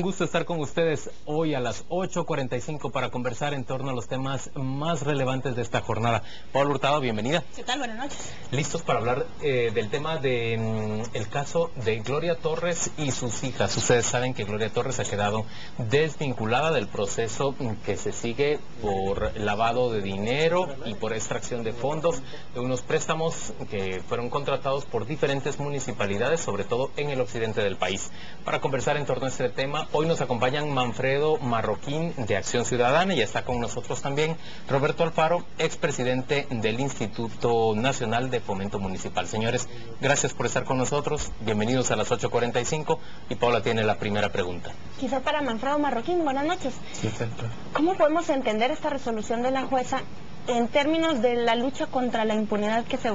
Un gusto estar con ustedes hoy a las 8:45 para conversar en torno a los temas más relevantes de esta jornada. Paola Hurtado, bienvenida. ¿Qué tal? Buenas noches. Listos para hablar del tema de el caso de Gloria Torres y sus hijas. Ustedes saben que Gloria Torres ha quedado desvinculada del proceso que se sigue por lavado de dinero y por extracción de fondos de unos préstamos que fueron contratados por diferentes municipalidades, sobre todo en el occidente del país. Para conversar en torno a este tema, hoy nos acompañan Manfredo Marroquín de Acción Ciudadana y está con nosotros también Roberto Alfaro, expresidente del Instituto Nacional de Fomento Municipal. Señores, gracias por estar con nosotros, bienvenidos a las 8:45 y Paola tiene la primera pregunta. Quizá para Manfredo Marroquín, buenas noches. Sí, exacto. ¿Cómo podemos entender esta resolución de la jueza en términos de la lucha contra la impunidad que se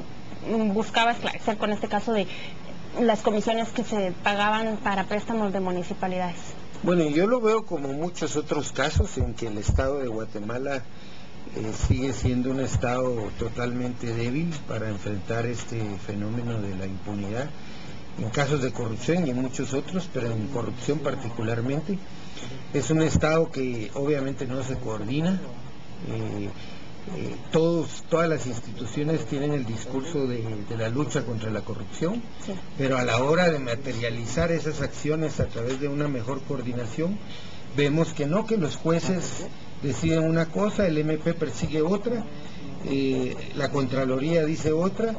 buscaba esclarecer con este caso de las comisiones que se pagaban para préstamos de municipalidades? Bueno, yo lo veo como muchos otros casos en que el Estado de Guatemala sigue siendo un Estado totalmente débil para enfrentar este fenómeno de la impunidad, en casos de corrupción y en muchos otros, pero en corrupción particularmente. Es un Estado que obviamente no se coordina. Todas las instituciones tienen el discurso de la lucha contra la corrupción, sí, pero a la hora de materializar esas acciones a través de una mejor coordinación, vemos que no, que los jueces deciden una cosa, el MP persigue otra, la Contraloría dice otra,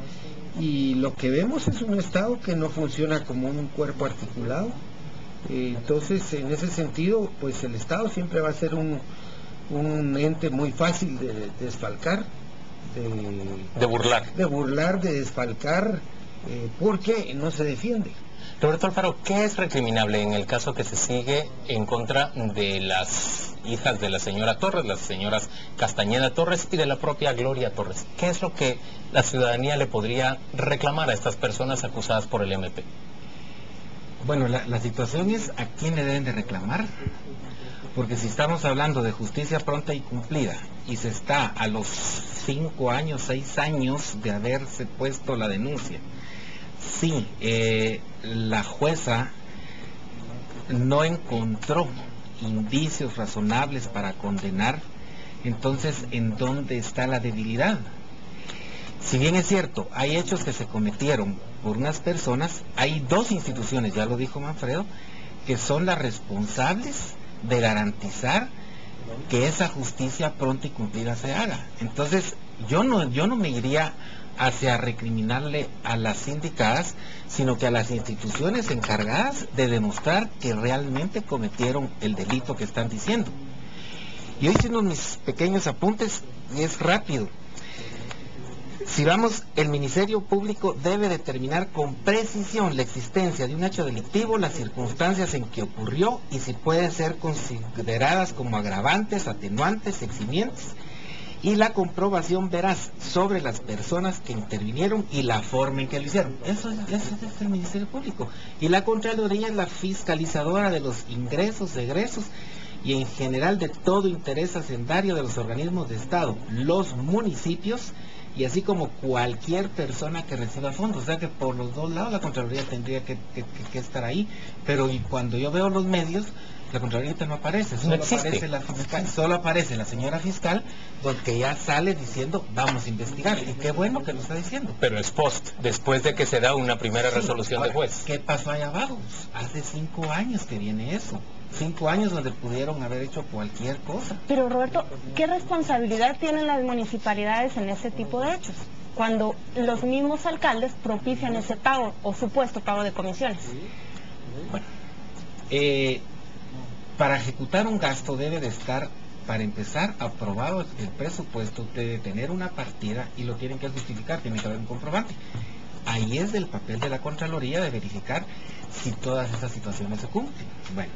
y lo que vemos es un Estado que no funciona como un cuerpo articulado. Entonces, en ese sentido, pues el Estado siempre va a ser un ente muy fácil de desfalcar, de burlar, de desfalcar, porque no se defiende. Roberto Alfaro, ¿qué es recriminable en el caso que se sigue en contra de las hijas de la señora Torres, las señoras Castañeda Torres y de la propia Gloria Torres? ¿Qué es lo que la ciudadanía le podría reclamar a estas personas acusadas por el MP? Bueno, la situación es a quién le deben de reclamar, porque si estamos hablando de justicia pronta y cumplida y se está a los 5 años, 6 años de haberse puesto la denuncia, sí, la jueza no encontró indicios razonables para condenar, entonces ¿en dónde está la debilidad? Si bien es cierto, hay hechos que se cometieron por unas personas, hay dos instituciones, ya lo dijo Manfredo, que son las responsables de garantizar que esa justicia pronta y cumplida se haga. Entonces, yo no me iría hacia recriminarle a las sindicadas, sino que a las instituciones encargadas de demostrar que realmente cometieron el delito que están diciendo. Y hoy haciendo mis pequeños apuntes, y es rápido. Si vamos, el Ministerio Público debe determinar con precisión la existencia de un hecho delictivo, las circunstancias en que ocurrió y si pueden ser consideradas como agravantes, atenuantes, eximientes, y la comprobación veraz sobre las personas que intervinieron y la forma en que lo hicieron. Eso es el Ministerio Público. Y la Contraloría es la fiscalizadora de los ingresos, egresos y en general de todo interés hacendario de los organismos de Estado, los municipios, y así como cualquier persona que reciba fondos. O sea que por los dos lados la Contraloría tendría que estar ahí, pero y cuando yo veo los medios, la Contraloría no aparece, solo aparece la fiscal, solo aparece la señora fiscal, donde ya sale diciendo vamos a investigar, y qué bueno que lo está diciendo. Pero es post, después de que se da una primera resolución de juez. ¿Qué pasó allá abajo? Hace 5 años que viene eso. 5 años donde pudieron haber hecho cualquier cosa. Pero Roberto, ¿qué responsabilidad tienen las municipalidades en ese tipo de hechos? Cuando los mismos alcaldes propician ese pago o supuesto pago de comisiones. Bueno, para ejecutar un gasto debe de estar, para empezar, aprobado el presupuesto, debe tener una partida y lo tienen que justificar, tiene que haber un comprobante. Ahí es del papel de la Contraloría de verificar si todas esas situaciones se cumplen. Bueno,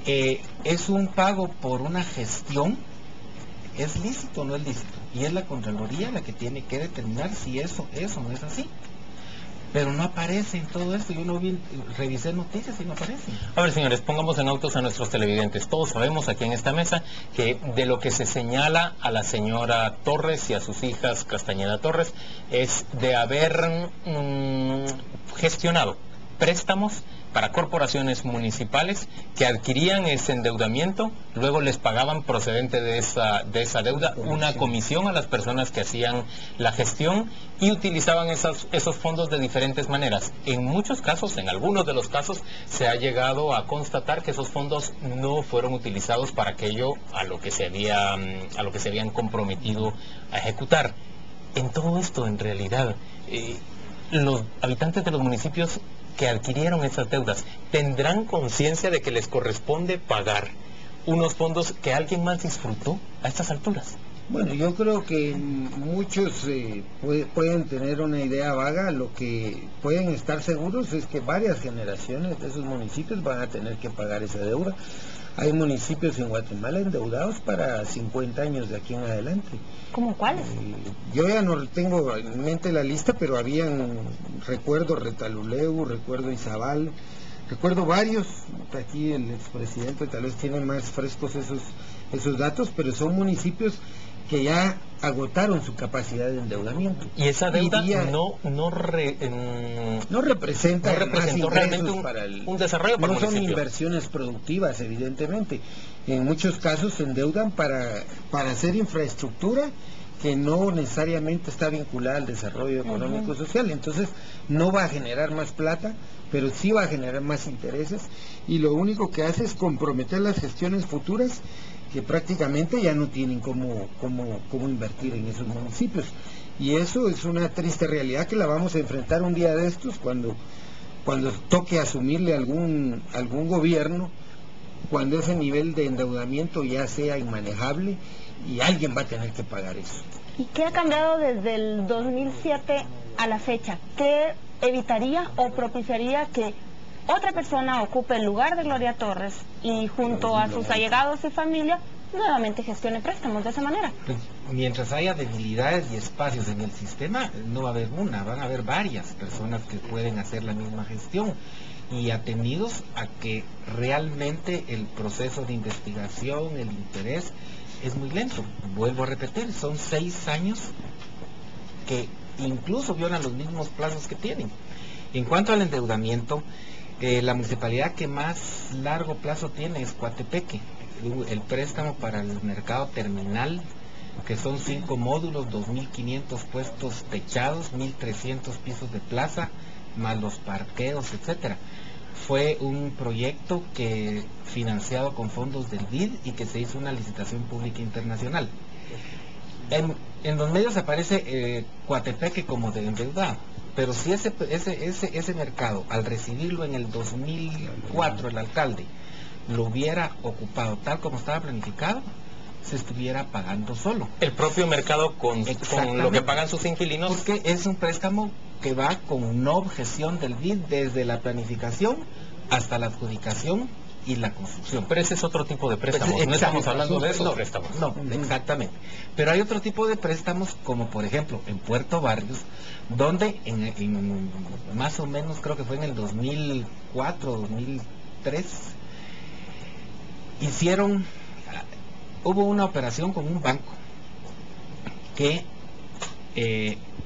es un pago por una gestión, ¿es lícito o no es lícito? Y es la Contraloría la que tiene que determinar si eso no es así. Pero no aparece en todo esto, yo no vi, revisé noticias y no aparece. A ver, señores, pongamos en autos a nuestros televidentes. Todos sabemos aquí en esta mesa que de lo que se señala a la señora Torres y a sus hijas Castañeda Torres es de haber gestionado préstamos para corporaciones municipales que adquirían ese endeudamiento, luego les pagaban procedente de esa deuda una comisión a las personas que hacían la gestión y utilizaban esos fondos de diferentes maneras. En muchos casos, en algunos de los casos, se ha llegado a constatar que esos fondos no fueron utilizados para aquello a lo que se habían comprometido a ejecutar. En todo esto, en realidad, los habitantes de los municipios que adquirieron esas deudas tendrán conciencia de que les corresponde pagar unos fondos que alguien más disfrutó a estas alturas. Bueno, yo creo que muchos pueden tener una idea vaga. Lo que pueden estar seguros es que varias generaciones de esos municipios van a tener que pagar esa deuda. Hay municipios en Guatemala endeudados para 50 años de aquí en adelante. ¿Cómo cuáles? Yo ya no tengo en mente la lista, pero recuerdo Retaluleu, recuerdo Izabal, recuerdo varios. Aquí el expresidente tal vez tiene más frescos esos datos, pero son municipios que ya agotaron su capacidad de endeudamiento. Y esa deuda no representa realmente un desarrollo para el municipio. No son inversiones productivas, evidentemente. En muchos casos se endeudan para hacer infraestructura que no necesariamente está vinculada al desarrollo económico y social. Entonces no va a generar más plata, pero sí va a generar más intereses, y lo único que hace es comprometer las gestiones futuras, que prácticamente ya no tienen cómo invertir en esos municipios. Y eso es una triste realidad que la vamos a enfrentar un día de estos, cuando toque asumirle algún gobierno, cuando ese nivel de endeudamiento ya sea inmanejable, y alguien va a tener que pagar eso. ¿Y qué ha cambiado desde el 2007 a la fecha? ¿Qué evitaría o propiciaría que otra persona ocupe el lugar de Gloria Torres y junto a sus allegados y familia nuevamente gestione préstamos de esa manera? Pues, mientras haya debilidades y espacios en el sistema, no va a haber una, van a haber varias personas que pueden hacer la misma gestión, y atendidos a que realmente el proceso de investigación, el interés, es muy lento. Vuelvo a repetir, son 6 años que incluso violan los mismos plazos que tienen. En cuanto al endeudamiento, la municipalidad que más largo plazo tiene es Coatepeque. El préstamo para el mercado terminal, que son 5 módulos, 2.500 puestos techados, 1.300 pisos de plaza, más los parqueos, etcétera. Fue un proyecto que financiado con fondos del BID y que se hizo una licitación pública internacional. En los medios aparece Coatepeque como de endeudado, pero si ese mercado, al recibirlo en el 2004 el alcalde, lo hubiera ocupado tal como estaba planificado, se estuviera pagando solo. El propio mercado con lo que pagan sus inquilinos. Porque es un préstamo que va con no objeción del BID desde la planificación hasta la adjudicación y la construcción. Pero ese es otro tipo de préstamos, no estamos hablando de esos préstamos. No, exactamente. Pero hay otro tipo de préstamos, como por ejemplo en Puerto Barrios, donde en más o menos, creo que fue en el 2004, 2003, hubo una operación con un banco que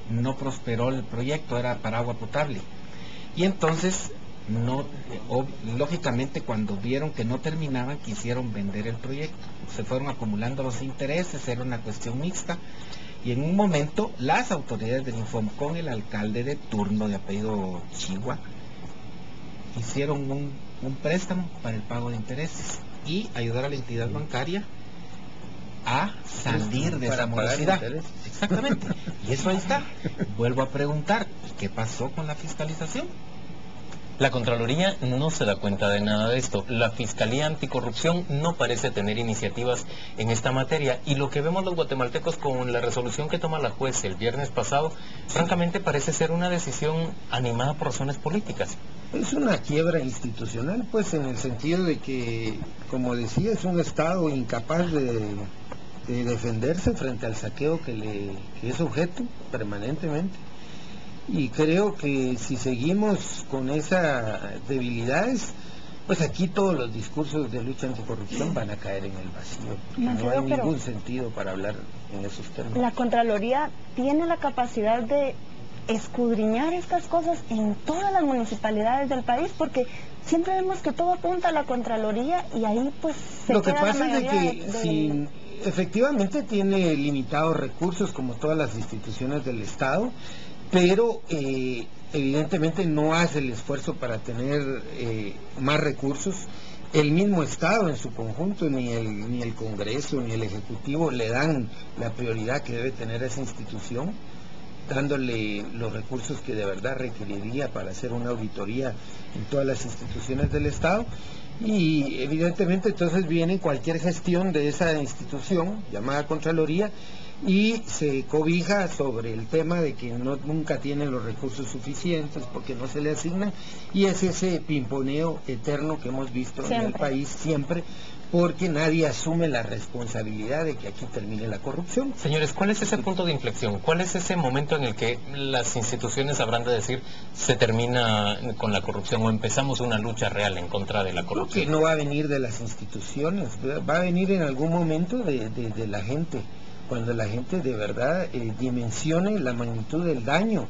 no prosperó el proyecto, era para agua potable, y entonces lógicamente cuando vieron que no terminaban, quisieron vender el proyecto, se fueron acumulando los intereses, era una cuestión mixta, y en un momento las autoridades del Infom con el alcalde de turno de apellido Chigua hicieron un préstamo para el pago de intereses y ayudar a la entidad bancaria a salir de esa morosidad. Exactamente. Y eso ahí está. Vuelvo a preguntar, ¿qué pasó con la fiscalización? La Contraloría no se da cuenta de nada de esto. La Fiscalía Anticorrupción no parece tener iniciativas en esta materia. Y lo que vemos los guatemaltecos con la resolución que toma la juez el viernes pasado, francamente parece ser una decisión animada por razones políticas. Es una quiebra institucional, pues, en el sentido de que, como decía, es un Estado incapaz de defenderse frente al saqueo que es objeto permanentemente. Y creo que si seguimos con esas debilidades, pues aquí todos los discursos de lucha anticorrupción van a caer en el vacío. No hay ningún sentido para hablar en esos términos. La Contraloría tiene la capacidad de escudriñar estas cosas en todas las municipalidades del país, porque siempre vemos que todo apunta a la Contraloría y ahí pues se Lo que queda la pasa es de mayoría que si efectivamente tiene limitados recursos como todas las instituciones del Estado, pero evidentemente no hace el esfuerzo para tener más recursos. El mismo Estado en su conjunto, ni el Congreso, ni el Ejecutivo le dan la prioridad que debe tener esa institución, dándole los recursos que de verdad requeriría para hacer una auditoría en todas las instituciones del Estado. Y evidentemente entonces viene cualquier gestión de esa institución llamada Contraloría y se cobija sobre el tema de que nunca tiene los recursos suficientes porque no se le asignan, y es ese pimponeo eterno que hemos visto en el país siempre, porque nadie asume la responsabilidad de que aquí termine la corrupción. Señores, ¿cuál es ese punto de inflexión? ¿Cuál es ese momento en el que las instituciones habrán de decir se termina con la corrupción o empezamos una lucha real en contra de la corrupción? Que no va a venir de las instituciones, va a venir en algún momento de la gente, cuando la gente de verdad dimensione la magnitud del daño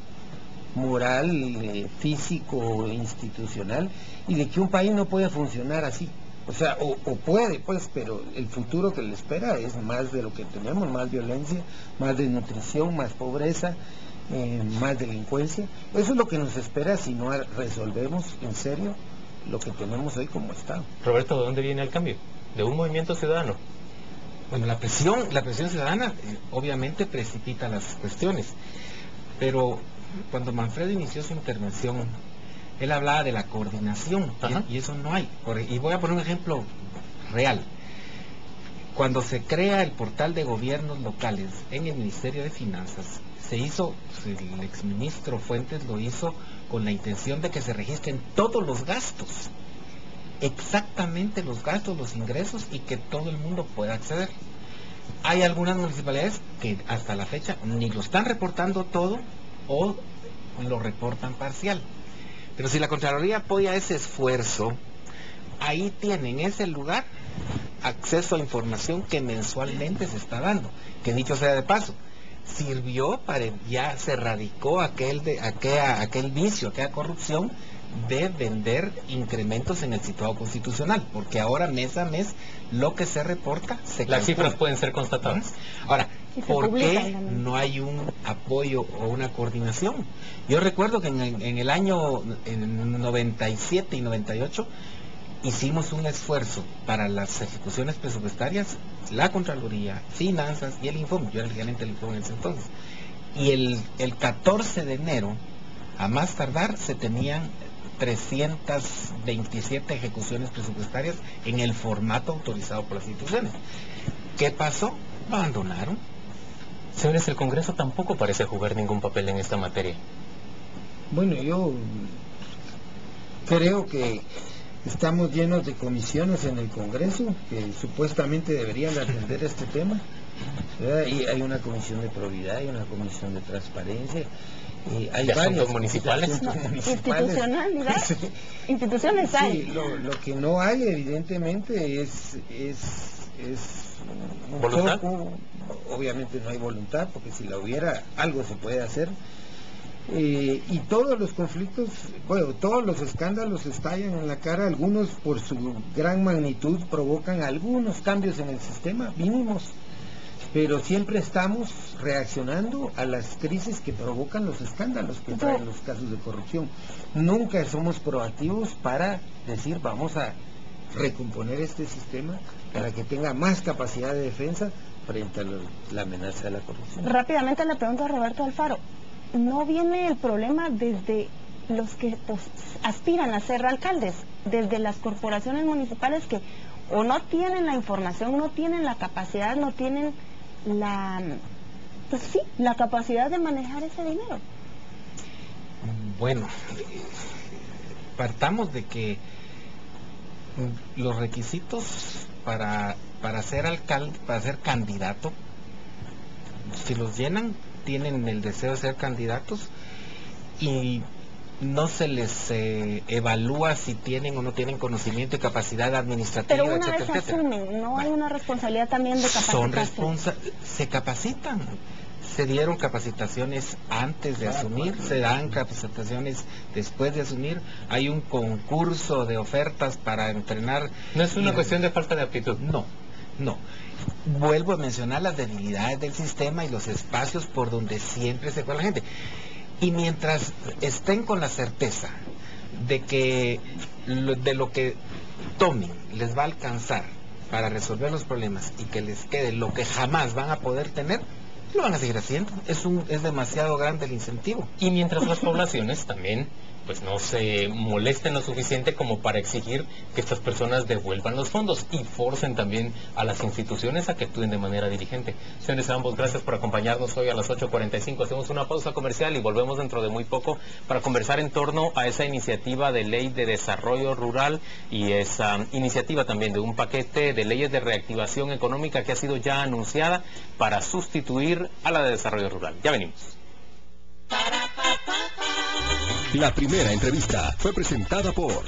moral, físico, institucional, y de que un país no puede funcionar así. O sea, o puede, pues, pero el futuro que le espera es más de lo que tenemos, más violencia, más desnutrición, más pobreza, más delincuencia. Eso es lo que nos espera si no resolvemos en serio lo que tenemos hoy como Estado. Roberto, ¿de dónde viene el cambio? ¿De un movimiento ciudadano? Bueno, la presión ciudadana obviamente precipita las cuestiones, pero cuando Manfredo inició su intervención, él hablaba de la coordinación, y eso no hay. Y voy a poner un ejemplo real. Cuando se crea el portal de gobiernos locales en el Ministerio de Finanzas, el exministro Fuentes lo hizo con la intención de que se registren todos los gastos, exactamente los gastos, los ingresos, y que todo el mundo pueda acceder. Hay algunas municipalidades que hasta la fecha ni lo están reportando todo o lo reportan parcial. Pero si la Contraloría apoya ese esfuerzo, ahí tienen en ese lugar acceso a información que mensualmente se está dando, que dicho sea de paso, sirvió para, ya se erradicó aquel vicio, aquella corrupción de vender incrementos en el situado constitucional, porque ahora mes a mes lo que se reporta se calcula. Las cifras pueden ser constatadas. Ahora, ¿por qué no hay un apoyo o una coordinación? Yo recuerdo que en el año 97 y 98 hicimos un esfuerzo para las ejecuciones presupuestarias, la Contraloría, Finanzas y el Infom. Yo era el gerente del Infom en ese entonces. Y el 14 de enero, a más tardar, se tenían 327 ejecuciones presupuestarias en el formato autorizado por las instituciones. ¿Qué pasó? Lo abandonaron. Señores, el Congreso tampoco parece jugar ningún papel en esta materia. Bueno, yo creo que estamos llenos de comisiones en el Congreso que supuestamente deberían atender este tema, ¿verdad? Y hay una comisión de probidad, hay una comisión de transparencia, hay ¿De varias asuntos municipales? Institucionalidad. Sí. Instituciones hay. Sí, lo que no hay evidentemente es un ¿Voluntad? poco, obviamente no hay voluntad, porque si la hubiera algo se puede hacer. Y todos los conflictos, bueno, todos los escándalos estallan en la cara, algunos por su gran magnitud provocan algunos cambios en el sistema, mínimos, pero siempre estamos reaccionando a las crisis que provocan los escándalos que traen los casos de corrupción. Nunca somos proactivos para decir vamos a recomponer este sistema para que tenga más capacidad de defensa frente a la amenaza de la corrupción. Rápidamente le pregunto a Roberto Alfaro, ¿no viene el problema desde los que aspiran a ser alcaldes, desde las corporaciones municipales que o no tienen la información, no tienen la capacidad, no tienen la capacidad de manejar ese dinero? Bueno, partamos de que los requisitos para ser alcalde, para ser candidato, si los llenan, tienen el deseo de ser candidatos y no se les evalúa si tienen o no tienen conocimiento y capacidad administrativa, pero una vez asumen, ¿no hay una responsabilidad también de capacitación? Se capacitan, Se dieron capacitaciones antes de asumir, se dan capacitaciones después de asumir, hay un concurso de ofertas para entrenar. No es una cuestión de falta de aptitud. No. Vuelvo a mencionar las debilidades del sistema y los espacios por donde siempre se fue la gente. Y mientras estén con la certeza de que de lo que tomen les va a alcanzar para resolver los problemas y que les quede lo que jamás van a poder tener, lo van a seguir haciendo. Es demasiado grande el incentivo. Y mientras las poblaciones también pues no se molesten lo suficiente como para exigir que estas personas devuelvan los fondos y forcen también a las instituciones a que actúen de manera diligente. Señores, ambos, gracias por acompañarnos hoy a las 8:45. Hacemos una pausa comercial y volvemos dentro de muy poco para conversar en torno a esa iniciativa de ley de desarrollo rural y esa iniciativa también de un paquete de leyes de reactivación económica que ha sido ya anunciada para sustituir a la de desarrollo rural. Ya venimos. La primera entrevista fue presentada por